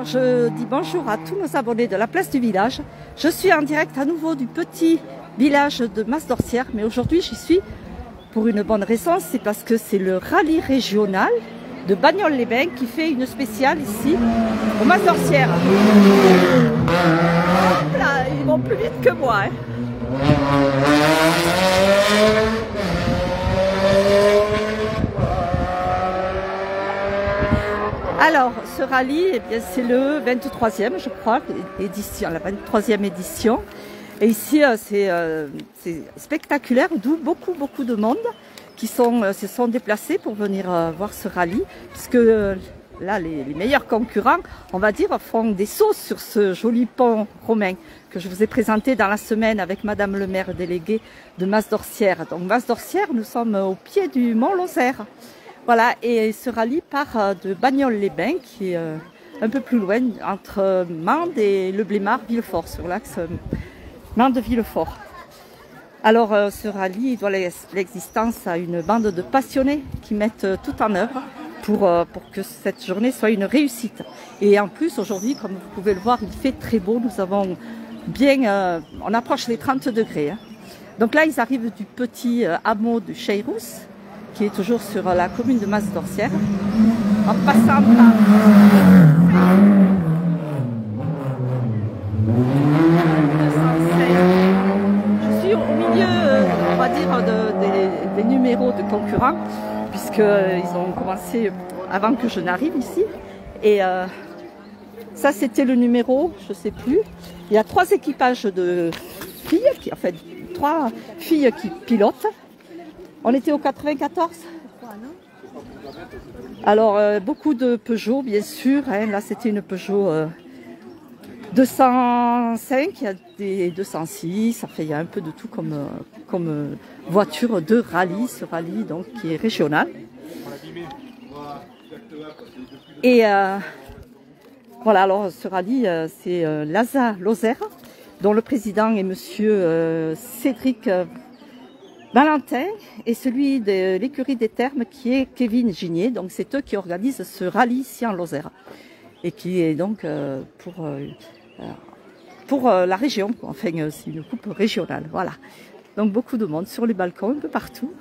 je dis bonjour à tous nos abonnés de la place du village. Je suis en direct à nouveau du petit village de Mas-d'Orcières, mais aujourd'hui j'y suis pour une bonne raison, c'est parce que c'est le rallye régional de Bagnoles-les-Bains qui fait une spéciale ici au Mas-d'Orcières. Hop là, ils vont plus vite que moi. Hein. Alors, ce rallye, eh bien, c'est le 23e, je crois, édition, la 23e édition. Et ici, c'est spectaculaire, d'où beaucoup de monde qui se sont déplacés pour venir voir ce rallye. Puisque là, les meilleurs concurrents, on va dire, font des sauts sur ce joli pont romain que je vous ai présenté dans la semaine avec Madame le maire déléguée de Mas-d'Orcières. Donc, Mas-d'Orcières, nous sommes au pied du Mont Lozère. Voilà, et ce rallye part de Bagnoles-les-Bains, qui est un peu plus loin, entre Mende et le Blémard, Villefort, sur l'axe Mende-Villefort. Alors, ce rallye il doit l'existence à une bande de passionnés qui mettent tout en œuvre pour que cette journée soit une réussite. Et en plus, aujourd'hui, comme vous pouvez le voir, il fait très beau. Nous avons bien, on approche les 30 degrés. Hein. Donc là, ils arrivent du petit hameau de Cheyrousse, qui est toujours sur la commune de Mas-d'Orcières, en passant par... Je suis au milieu, on va dire, des numéros de concurrents, puisqu'ils ont commencé avant que je n'arrive ici. Et ça, c'était le numéro, je ne sais plus. Il y a 3 équipages de filles, en fait, 3 filles qui pilotent. On était au 94. Alors, beaucoup de Peugeot, bien sûr. Hein. Là, c'était une Peugeot 205, il y a des 206. Ça fait, il y a un peu de tout comme voiture de rallye. Ce rallye, donc, qui est régional. Et voilà, alors, ce rallye, c'est Lozère, dont le président est monsieur Cédric Valentin, et celui de l'écurie des Thermes qui est Kevin Ginier. Donc c'est eux qui organisent ce rallye ici en Lozère et qui est donc pour la région, enfin c'est une coupe régionale. Voilà. Donc beaucoup de monde sur les balcons, un peu partout.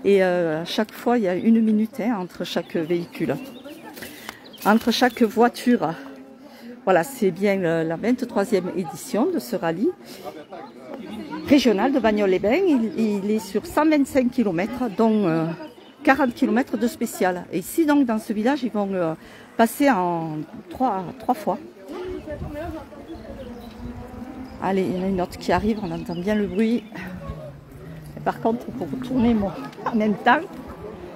Et à chaque fois il y a 1 minute hein, entre chaque véhicule, entre chaque voiture. Voilà, c'est bien la 23e édition de ce rallye régional de Bagnoles-les-Bains. Il est sur 125 km, dont 40 km de spécial. Et ici, donc, dans ce village, ils vont passer en 3 fois. Allez, il y en a une autre qui arrive, on entend bien le bruit. Et par contre, il faut retourner en même temps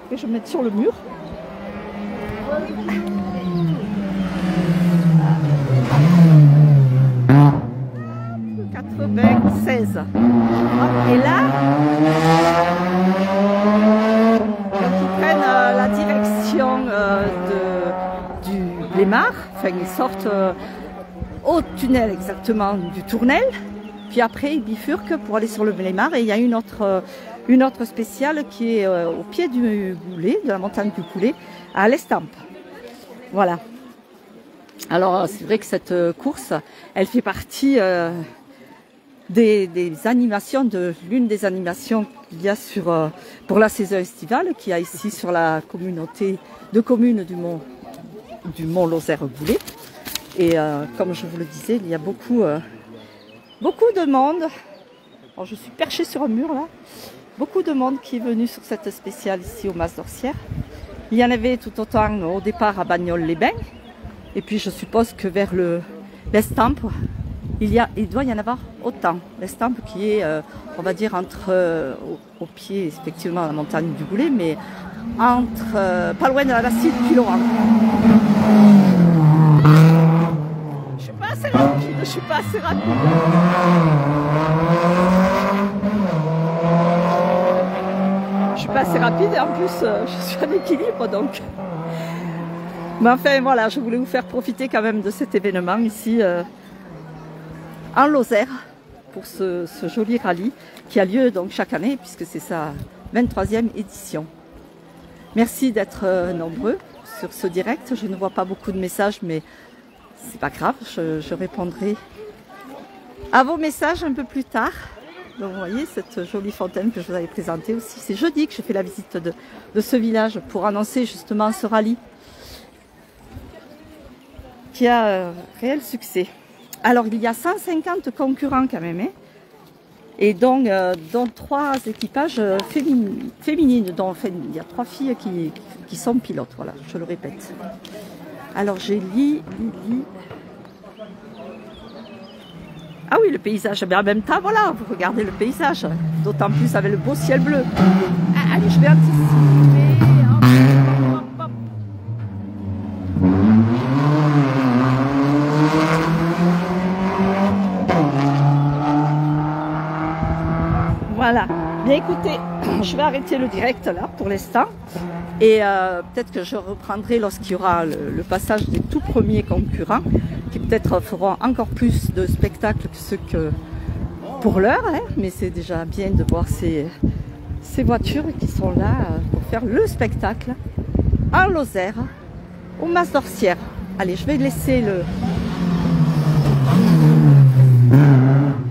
que je me mette sur le mur. 96. Et là, quand ils prennent la direction du Blémard, enfin ils sortent au tunnel exactement du Tournel, puis après ils bifurquent pour aller sur le Blémard, et il y a une autre spéciale qui est au pied du Goulet, de la montagne du Goulet, à l'Estampes. Voilà. Alors c'est vrai que cette course, elle fait partie des animations, de l'une des animations qu'il y a pour la saison estivale, qu'il y a ici sur la communauté de communes du Mont Lozère-Goulet. Et comme je vous le disais, il y a beaucoup de monde. Alors, je suis perchée sur un mur là. Beaucoup de monde qui est venu sur cette spéciale ici au Mas-d'Orcières. Il y en avait tout autant au départ à Bagnoles-les-Bains. Et puis je suppose que vers l'Estampes, il doit y en avoir autant. L'Estampes qui est, on va dire, au pied, effectivement, de la montagne du Goulet, mais pas loin de la Cille Piloran. Je suis pas assez rapide, je suis pas assez rapide. Je suis pas assez rapide et en plus, je suis en équilibre, donc... Mais enfin, voilà, je voulais vous faire profiter quand même de cet événement ici en Lozère pour ce joli rallye qui a lieu donc chaque année puisque c'est sa 23e édition. Merci d'être nombreux sur ce direct. Je ne vois pas beaucoup de messages, mais c'est pas grave, je répondrai à vos messages un peu plus tard. Donc vous voyez cette jolie fontaine que je vous avais présentée aussi. C'est jeudi que je fais la visite de ce village pour annoncer justement ce rallye qui a réel succès. Alors il y a 150 concurrents quand même, hein, et donc dont 3 équipages féminines, dont enfin, il y a 3 filles qui sont pilotes, voilà, je le répète. Alors j'ai Lily. Ah oui, le paysage, mais en même temps, voilà, vous regardez le paysage, d'autant plus avec le beau ciel bleu. Ah, allez, je vais anticiper. Hop, hop, hop. Voilà. Bien écoutez, je vais arrêter le direct là pour l'instant. Et peut-être que je reprendrai lorsqu'il y aura le passage des tout premiers concurrents, qui peut-être feront encore plus de spectacles que ceux que pour l'heure, hein, mais c'est déjà bien de voir ces voitures qui sont là pour faire le spectacle en Lozère, au Mas d'Orcières. Allez, je vais laisser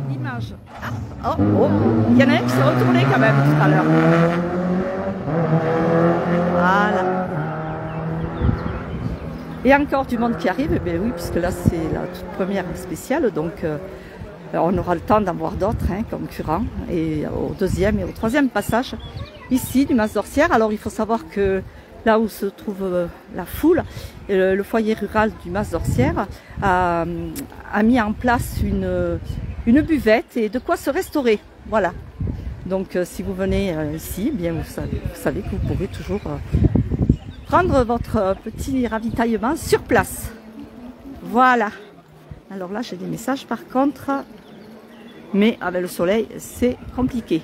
l'image. Ah, oh, il y en a un qui s'est retourné quand même tout à l'heure. Voilà. Et encore du monde qui arrive, eh bien oui, puisque là c'est la toute première spéciale, donc on aura le temps d'en voir d'autres concurrents, et au deuxième et au troisième passage ici du Mas d'Orcières. Alors il faut savoir que là où se trouve la foule, le foyer rural du Mas d'Orcières a mis en place une buvette et de quoi se restaurer. Voilà. Donc si vous venez ici, bien vous savez que vous pourrez toujours prendre votre petit ravitaillement sur place. Voilà. Alors là j'ai des messages par contre, mais avec le soleil c'est compliqué.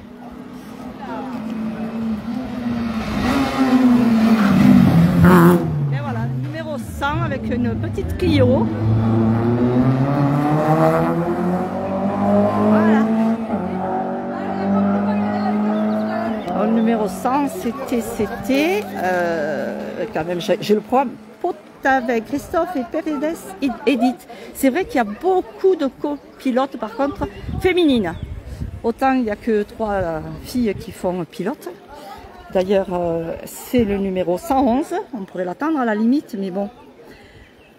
Et voilà, numéro 100 avec une petite Clio. Voilà. Le numéro 100, c'était quand même, j'ai le programme avec Christophe et Pérédès Edith. C'est vrai qu'il y a beaucoup de copilotes par contre féminines. Autant il n'y a que 3 filles qui font pilote. D'ailleurs, c'est le numéro 111, on pourrait l'attendre à la limite, mais bon.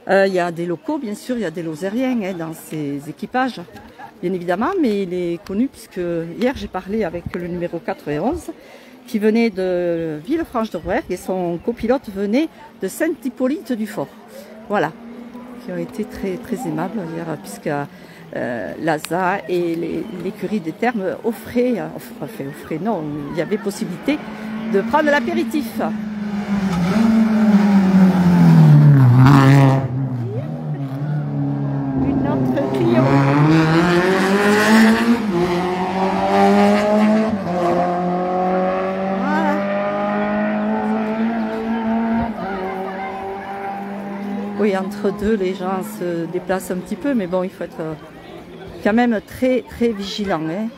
Il y a des locaux, bien sûr, il y a des Lozériens dans ces équipages, bien évidemment, mais il est connu puisque hier j'ai parlé avec le numéro 91 qui venait de Villefranche-de-Rouergue et son copilote venait de Saint-Hippolyte-du-Fort. Voilà, qui ont été très, très aimables hier puisque l'ASA et l'écurie des Thermes offraient, non, il y avait possibilité de prendre l'apéritif. Une autre Clio. Voilà. Oui, entre deux, les gens se déplacent un petit peu, mais bon, il faut être quand même très, très vigilant. Hein.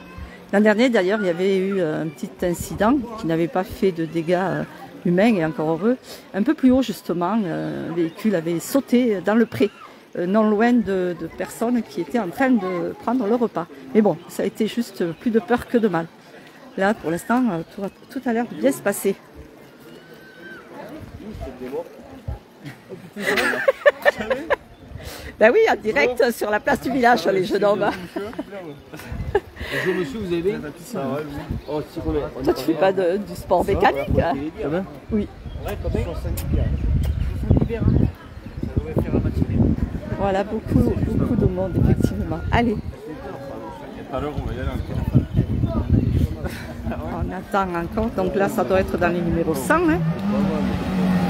L'an dernier, d'ailleurs, il y avait eu un petit incident qui n'avait pas fait de dégâts humains, et encore heureux. Un peu plus haut, justement, le véhicule avait sauté dans le pré, non loin de personnes qui étaient en train de prendre le repas. Mais bon, ça a été juste plus de peur que de mal. Là, pour l'instant, tout a l'air de bien se passer. Ben oui, en direct sur la place du village, les jeunes hommes. Bonjour monsieur, vous avez bien? Oh, toi, tu fais pas du sport mécanique? Oui. Voilà, beaucoup de monde, effectivement. Allez. On attend encore. Donc là, ça doit être dans les numéros 100. Hein.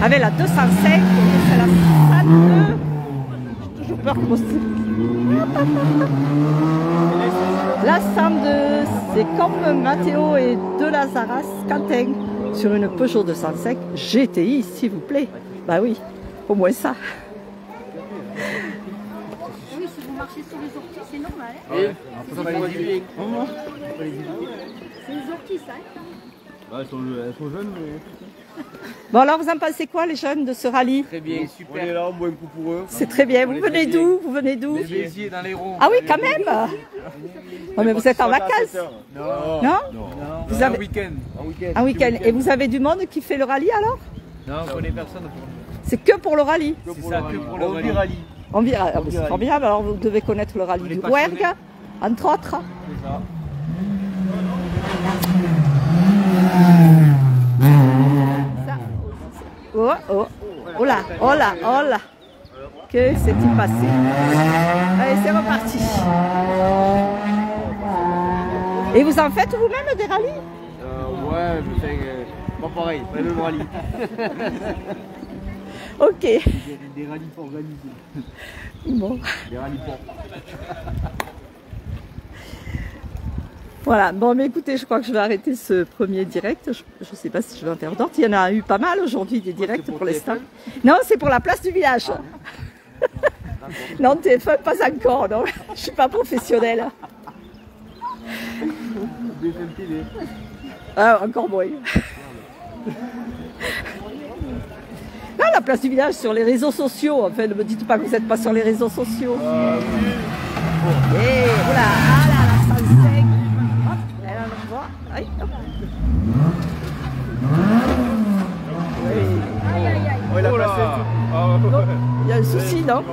Avec la 205, c'est la 102. J'ai toujours peur que la 102, c'est comme Mathéo et de Lazaras, Quentin, sur une Peugeot 205 GTI, s'il vous plaît. Bah oui, au moins ça. Oui, si vous marchez sur les orties, c'est normal. Hein, Ouais, on peut pas les éviter. c'est les orties, ça. Hein. Elles sont jeunes, mais... Bon, alors vous en pensez quoi, les jeunes, de ce rallye? Très bien, On super. est là, on boit un coup pour eux. C'est très bien. Vous venez d'où? Vous venez d'où? Les Béziers dans les ronds. Ah oui, quand même. Oh, mais vous êtes en vacances? Non. Non? Vous avez- avez un week-end. Un week-end. Et vous avez du monde qui fait le rallye alors? Non, on connaît personne. C'est que pour le rallye? C'est ça, que pour le On dit rallye. rallye. On vient, ah, c'est formidable, alors vous devez connaître le rallye On est du passionnés. Rouergue, entre autres. C'est ça. Oh, oh, oh là, oh là, oh là. Que s'est-il passé? Allez, c'est reparti. Et vous en faites vous-même des rallyes? Ouais, mais c'est pas pareil, pas le même rallye. Ok. Des rallyes pas organisés. Bon. Des rallyes pas. Voilà, bon, mais écoutez, je crois que je vais arrêter ce premier direct. Je ne sais pas si je vais en faire d'autres. Il y en a eu pas mal aujourd'hui, des directs pour l'instant. Non, c'est pour la place du village. Non, TF1, pas encore, non. Je ne suis pas professionnelle. BFM TV. Ah, encore moins. Là, la place du village sur les réseaux sociaux. Enfin, ne me dites pas que vous n'êtes pas sur les réseaux sociaux. Et voilà, ah là, la 105. Hop, elle en voit. Aïe, hop. Oui. Oh, il a Oh là. passé Il y a un souci, non?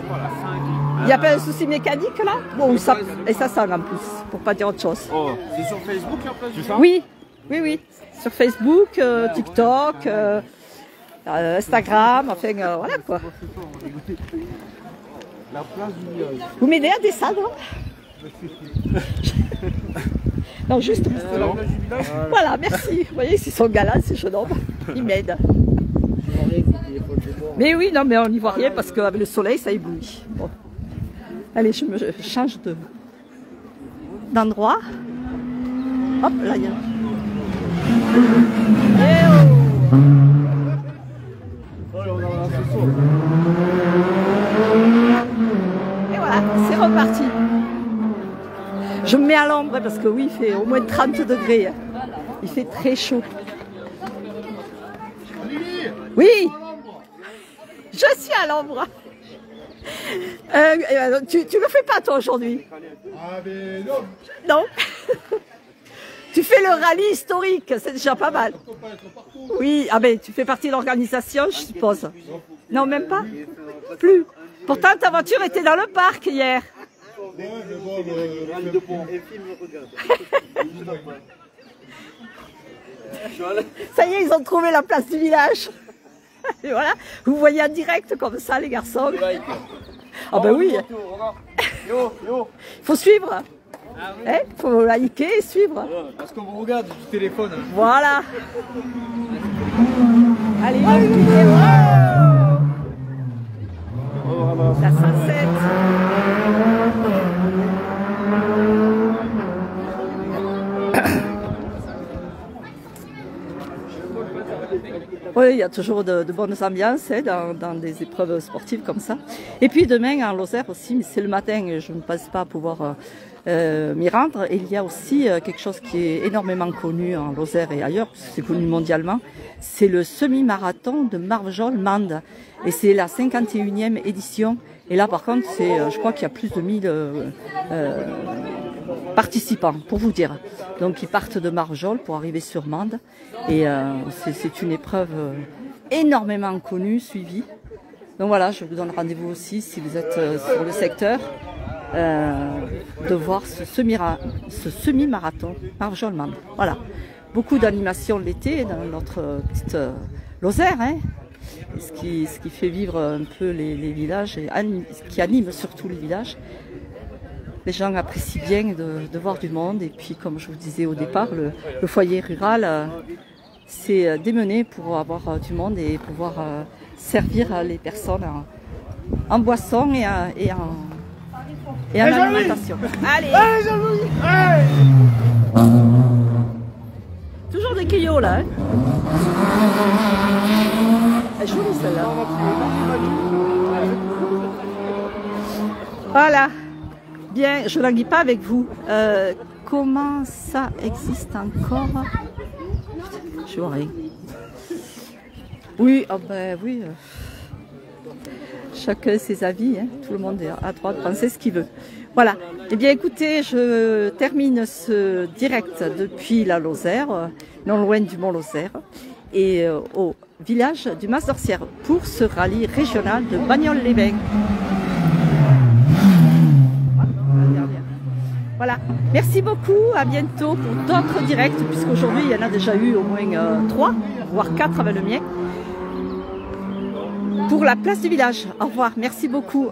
Il n'y a pas un souci mécanique là? Bon, ça, et ça sent en plus, pour pas dire autre chose. Oh, c'est sur Facebook après, c'est ça? Oui, oui, oui. Sur Facebook, TikTok, Instagram, enfin voilà quoi. La place du village. Vous m'aidez à descendre? Non, juste. C'est la place du village? Voilà, merci. Vous voyez, c'est son galant, ces jeunes hommes. Ils m'aident. Mais oui, non, mais on n'y voit rien parce qu'avec le soleil, ça éblouit. Bon. Allez, je change d'endroit. Hop, là, il y a... Eh oh! Et voilà, c'est reparti. Je me mets à l'ombre parce que oui, il fait au moins 30 degrés. Il fait très chaud. Oui, je suis à l'ombre. Tu le fais pas toi aujourd'hui? Ah mais non, Non. Tu fais le rallye historique, c'est déjà pas mal. faut pas être partout. Oui, ah ben tu fais partie de l'organisation, je suppose. Non, même pas? Plus. Pourtant ta voiture était dans le parc hier. Ouais, mais bon, Ça y est, ils ont trouvé la place du village. Et voilà, vous voyez en direct comme ça les garçons. Ah ben oui, Yo, yo. il faut suivre. Il faut liker et suivre. Parce qu'on vous regarde du téléphone. Voilà. Allez, on va cliquer. Wow. La 107. Oui, il y a toujours de bonnes ambiances dans des épreuves sportives comme ça. Et puis demain en Lozère aussi, mais c'est le matin, je ne pense pas pouvoir m'y rendre. Et il y a aussi quelque chose qui est énormément connu en Lozère et ailleurs, c'est connu mondialement, c'est le semi-marathon de Marvejols-Mende. Et c'est la 51e édition. Et là par contre, je crois qu'il y a plus de 1000 participants, pour vous dire. Donc ils partent de Marvejols pour arriver sur Mende. Et c'est une épreuve énormément connue, suivie. Donc voilà, je vous donne rendez-vous aussi, si vous êtes sur le secteur, de voir ce semi-marathon Marvejols-Mende. Voilà, beaucoup d'animations l'été dans notre petite Lozère, hein, ce qui fait vivre un peu les villages, et ce qui anime surtout les villages. Les gens apprécient bien de voir du monde, et puis comme je vous disais au départ, le foyer rural, c'est démené pour avoir du monde et pouvoir servir les personnes en boisson et en alimentation. Allez, toujours des cueillots là. Hein. Elle est jolie celle-là. Voilà. Bien, je ne languis pas avec vous. Comment ça existe encore? je vois rien. Oui, oh ben oui. Chacun ses avis, hein. Tout le monde a droit de penser ce qu'il veut. Voilà. Eh bien écoutez, je termine ce direct depuis la Lozère, non loin du Mont Lozère, et au village du Mas d'Orcières pour ce rallye régional de Bagnoles-les-Bains. Voilà, merci beaucoup, à bientôt pour d'autres directs, puisqu'aujourd'hui il y en a déjà eu au moins 3, voire 4 avec le mien, pour la place du village. Au revoir, merci beaucoup.